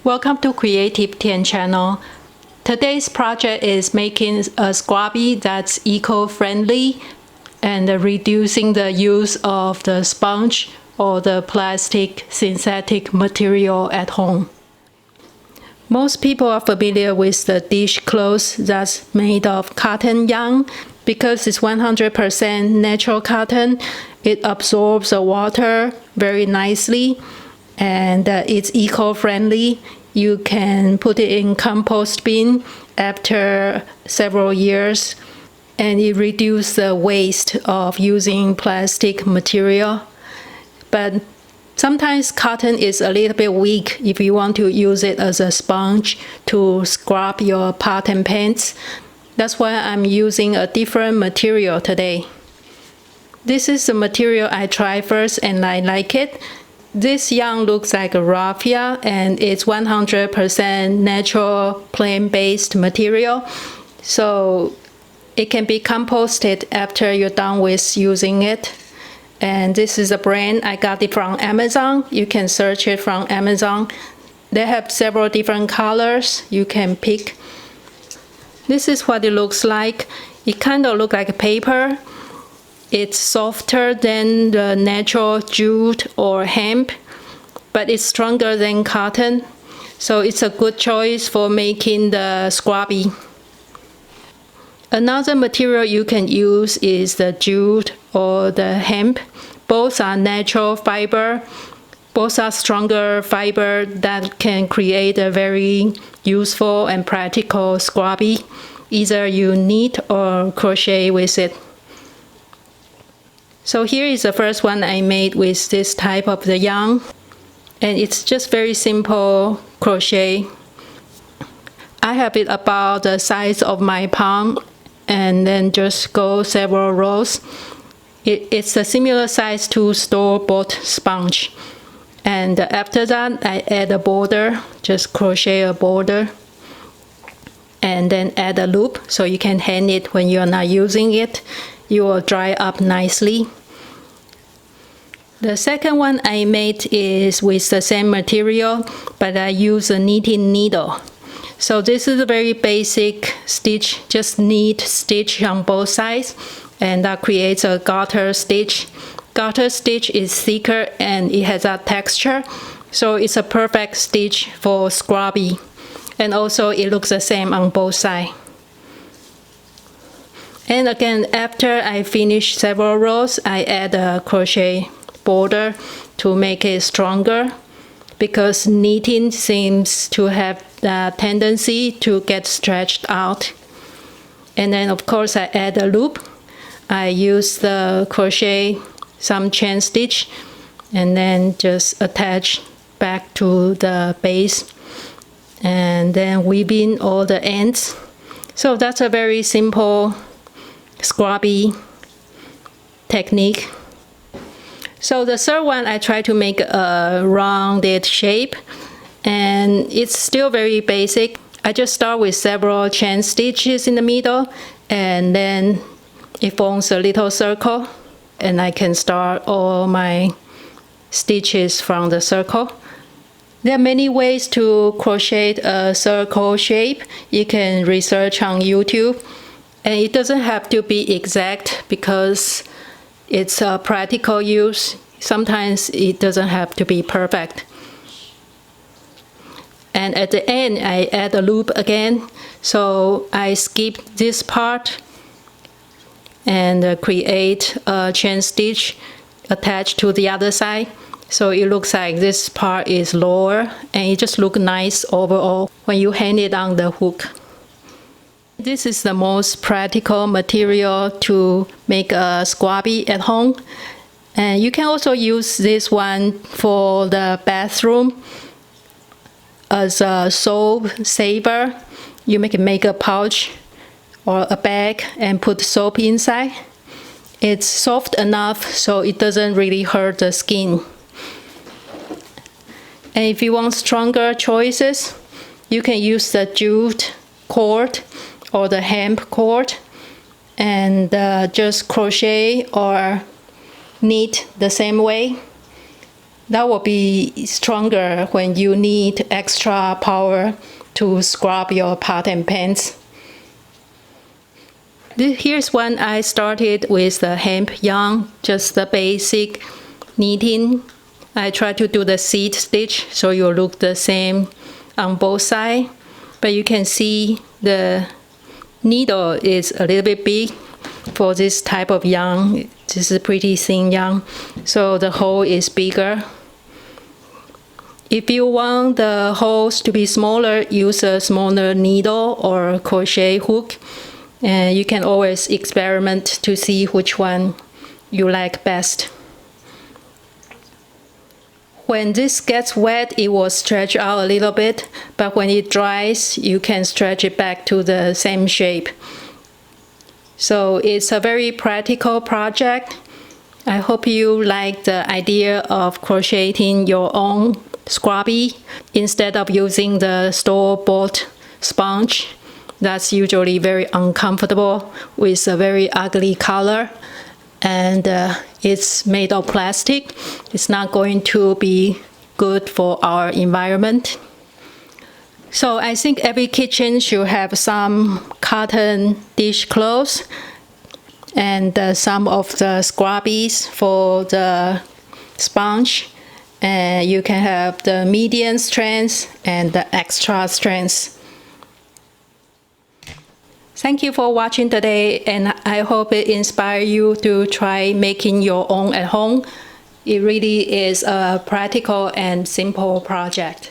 Welcome to Creative Tian channel. Today's project is making a scrubby that's eco-friendly and reducing the use of the sponge or the plastic synthetic material at home. Most people are familiar with the dishcloth that's made of cotton yarn. Because it's 100% natural cotton, it absorbs the water very nicely and it's eco-friendly. You can put it in compost bin after several years, and it reduces the waste of using plastic material. But sometimes cotton is a little bit weak if you want to use it as a sponge to scrub your pot and pans. That's why I'm using a different material today. This is the material I tried first and I like it. This yarn looks like a raffia and it's 100% natural plant-based material. So it can be composted after you're done with using it. And this is a brand, I got it from Amazon. You can search it from Amazon. They have several different colors you can pick. This is what it looks like. It kind of looks like paper. It's softer than the natural jute or hemp, but it's stronger than cotton. So it's a good choice for making the scrubby. Another material you can use is the jute or the hemp. Both are natural fiber. Both are stronger fiber that can create a very useful and practical scrubby. Either you knit or crochet with it. So here is the first one I made with this type of the yarn. And it's just very simple crochet. I have it about the size of my palm and then just go several rows. It's a similar size to store-bought sponge. And after that, I add a border, just crochet a border. And then add a loop so you can hang it when you're not using it. It will dry up nicely. The second one I made is with the same material, but I use a knitting needle. So this is a very basic stitch, just knit stitch on both sides, and that creates a garter stitch. Garter stitch is thicker and it has a texture, so it's a perfect stitch for scrubby. And also it looks the same on both sides. And again, after I finish several rows, I add a crochet border to make it stronger, because knitting seems to have the tendency to get stretched out. And then of course I add a loop. I use the crochet, some chain stitch, and then just attach back to the base, and then weave in all the ends. So that's a very simple scrubby technique. So the third one, I try to make a rounded shape, and it's still very basic. I just start with several chain stitches in the middle, and then it forms a little circle, and I can start all my stitches from the circle. There are many ways to crochet a circle shape. You can research on YouTube, and it doesn't have to be exact because it's a practical use. Sometimes it doesn't have to be perfect. And at the end, I add a loop again. So I skip this part and create a chain stitch attached to the other side. So it looks like this part is lower, and it just looks nice overall when you hang it on the hook. This is the most practical material to make a scrubby at home. And you can also use this one for the bathroom as a soap saver. You can make a pouch or a bag and put soap inside. It's soft enough so it doesn't really hurt the skin. And if you want stronger choices, you can use the jute cord or the hemp cord, and just crochet or knit the same way. That will be stronger when you need extra power to scrub your pot and pans. Here's one I started with the hemp yarn, just the basic knitting. I try to do the seed stitch so you look the same on both sides, but you can see the needle is a little bit big for this type of yarn. This is pretty thin yarn, so the hole is bigger. If you want the holes to be smaller, use a smaller needle or crochet hook, and you can always experiment to see which one you like best. When this gets wet, it will stretch out a little bit, but when it dries, you can stretch it back to the same shape. So it's a very practical project. I hope you like the idea of crocheting your own scrubby instead of using the store-bought sponge. That's usually very uncomfortable with a very ugly color, and it's made of plastic. It's not going to be good for our environment. So I think every kitchen should have some cotton dishcloths and some of the scrubbies for the sponge. And you can have the medium strength and the extra strength. Thank you for watching today, and I hope it inspires you to try making your own at home. It really is a practical and simple project.